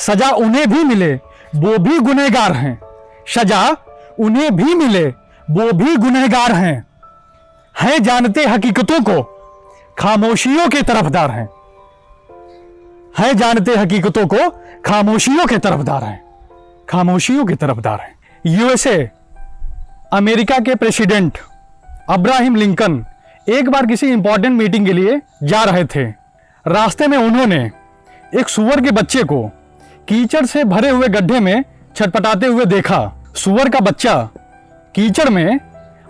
सजा उन्हें भी मिले वो भी गुनहगार हैं। सजा उन्हें भी मिले वो भी गुनहगार हैं जानते हकीकतों को खामोशियों के तरफदार हैं जानते हकीकतों को खामोशियों के तरफदार हैं, खामोशियों के तरफदार हैं। यूएसए अमेरिका के प्रेसिडेंट अब्राहम लिंकन एक बार किसी इंपॉर्टेंट मीटिंग के लिए जा रहे थे। रास्ते में उन्होंने एक सूअर के बच्चे को कीचड़ से भरे हुए गड्ढे में छटपटाते हुए देखा। सूअर का बच्चा कीचड़ में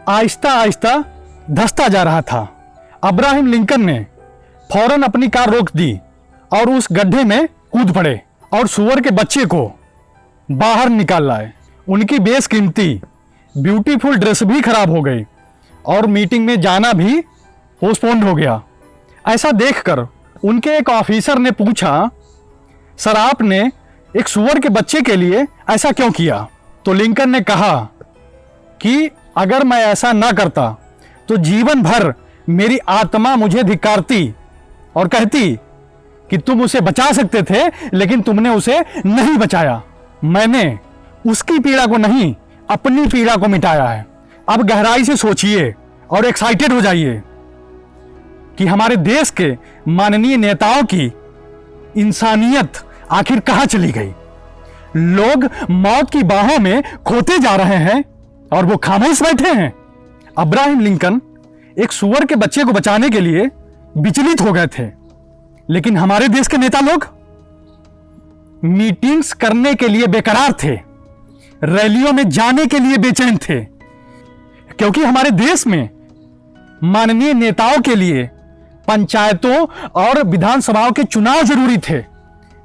आहिस्ता आहिस्ता धंसता जा रहा था। अब्राहम लिंकन ने फौरन अपनी कार रोक दी और उस गड्ढे में कूद पड़े और सूअर के बच्चे को बाहर निकाल लाए। उनकी बेशकीमती ब्यूटीफुल ड्रेस भी खराब हो गई और मीटिंग में जाना भी पोस्टपोन्ड हो गया। ऐसा देखकर उनके एक ऑफिसर ने पूछा, सर आपने एक सूअर के बच्चे के लिए ऐसा क्यों किया? तो लिंकन ने कहा कि अगर मैं ऐसा ना करता तो जीवन भर मेरी आत्मा मुझे धिक्कारती और कहती कि तुम उसे बचा सकते थे लेकिन तुमने उसे नहीं बचाया। मैंने उसकी पीड़ा को नहीं अपनी पीड़ा को मिटाया है। अब गहराई से सोचिए और एक्साइटेड हो जाइए कि हमारे देश के माननीय नेताओं की इंसानियत आखिर कहां चली गई। लोग मौत की बाहों में खोते जा रहे हैं और वो खामोश बैठे हैं। अब्राहम लिंकन एक सूअर के बच्चे को बचाने के लिए विचलित हो गए थे, लेकिन हमारे देश के नेता लोग मीटिंग्स करने के लिए बेकरार थे, रैलियों में जाने के लिए बेचैन थे, क्योंकि हमारे देश में माननीय नेताओं के लिए पंचायतों और विधानसभाओं के चुनाव जरूरी थे,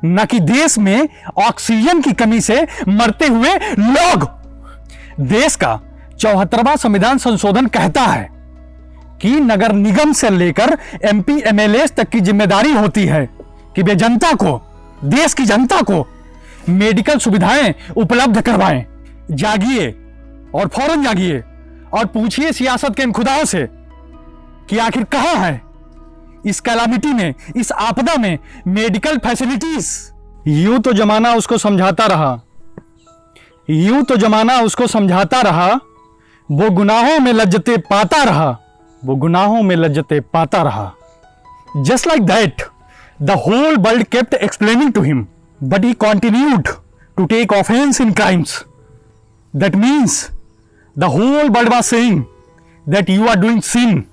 न कि देश में ऑक्सीजन की कमी से मरते हुए लोग। देश का 74वां संविधान संशोधन कहता है कि नगर निगम से लेकर एमपी एमएलए तक की जिम्मेदारी होती है कि वे जनता को, देश की जनता को मेडिकल सुविधाएं उपलब्ध करवाएं। जागिए और फौरन जागिए और पूछिए सियासत के इन खुदाओं से कि आखिर कहां है इस कैलामिटी में, इस आपदा में मेडिकल फैसिलिटीज। यूं तो जमाना उसको समझाता रहा, यूं तो जमाना उसको समझाता रहा, वो गुनाहों में लज्जते पाता रहा, वो गुनाहों में लज्जते पाता रहा। Just like that the whole world kept explaining to him, but he continued to take offence in crimes. That means the whole world was saying that you are doing sin,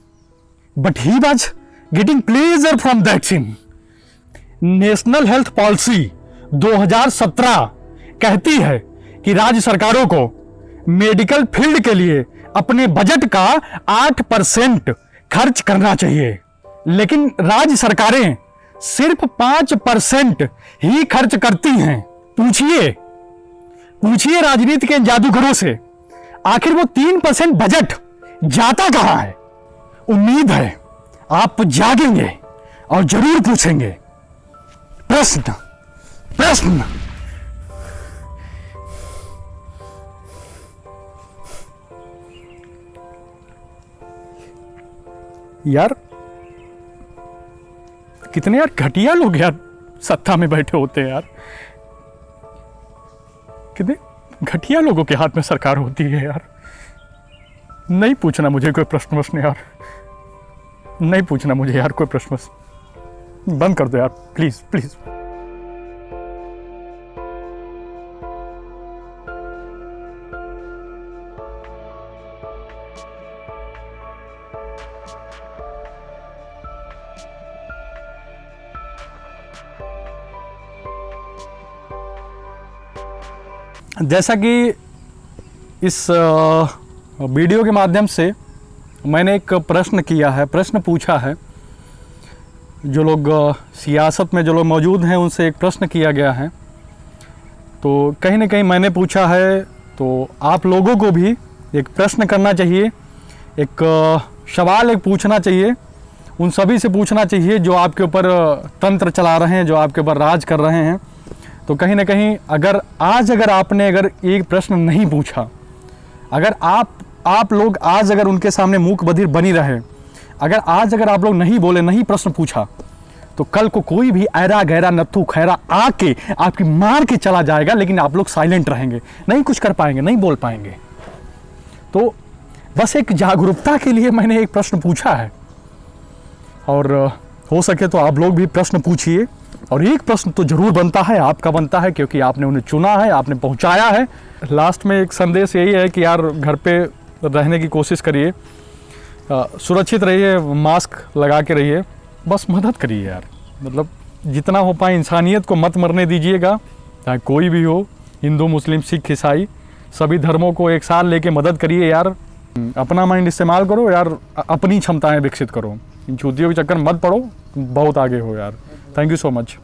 but he was getting pleasure from that sin. National health policy 2017 कहती है कि राज्य सरकारों को medical field के लिए अपने budget का 8% खर्च करना चाहिए, लेकिन राज्य सरकारें सिर्फ 5% ही खर्च करती हैं। पूछिए राजनीति के जादूगरों से, आखिर वो 3% बजट जाता कहां है? उम्मीद है आप जागेंगे और जरूर पूछेंगे प्रश्न। यार कितने यार घटिया लोग यार सत्ता में बैठे होते हैं यार, कितने घटिया लोगों के हाथ में सरकार होती है यार। नहीं पूछना मुझे कोई प्रश्न यार, नहीं पूछना मुझे यार कोई प्रश्न, बंद कर दो यार प्लीज प्लीज। जैसा कि इस वीडियो के माध्यम से मैंने एक प्रश्न पूछा है, जो लोग सियासत में जो लोग मौजूद हैं उनसे एक प्रश्न किया गया है, तो कहीं ना कहीं मैंने पूछा है तो आप लोगों को भी एक प्रश्न करना चाहिए, एक सवाल एक पूछना चाहिए, उन सभी से पूछना चाहिए जो आपके ऊपर तंत्र चला रहे हैं, जो आपके ऊपर राज कर रहे हैं। तो कहीं ना कहीं अगर आपने एक प्रश्न नहीं पूछा, अगर आप लोग आज अगर उनके सामने मूक बधिर बनी रहे, अगर आप लोग नहीं बोले, नहीं प्रश्न पूछा, तो कल को कोई भी ऐरा गहरा नत्थू खैरा आके आपकी मार के चला जाएगा, लेकिन आप लोग साइलेंट रहेंगे, नहीं कुछ कर पाएंगे, नहीं बोल पाएंगे। तो बस एक जागरूकता के लिए मैंने एक प्रश्न पूछा है, और हो सके तो आप लोग भी प्रश्न पूछिए। और एक प्रश्न तो जरूर बनता है, आपका बनता है, क्योंकि आपने उन्हें चुना है, आपने पहुंचाया है। लास्ट में एक संदेश यही है कि यार घर पे रहने की कोशिश करिए, सुरक्षित रहिए, मास्क लगा के रहिए, बस मदद करिए यार। मतलब जितना हो पाए इंसानियत को मत मरने दीजिएगा, चाहे कोई भी हो, हिंदू मुस्लिम सिख ईसाई, सभी धर्मों को एक साथ लेके मदद करिए यार। अपना माइंड इस्तेमाल करो यार, अपनी क्षमताएं विकसित करो, इन चूतियों के चक्कर में मत पड़ो, बहुत आगे हो यार। Thank you so much.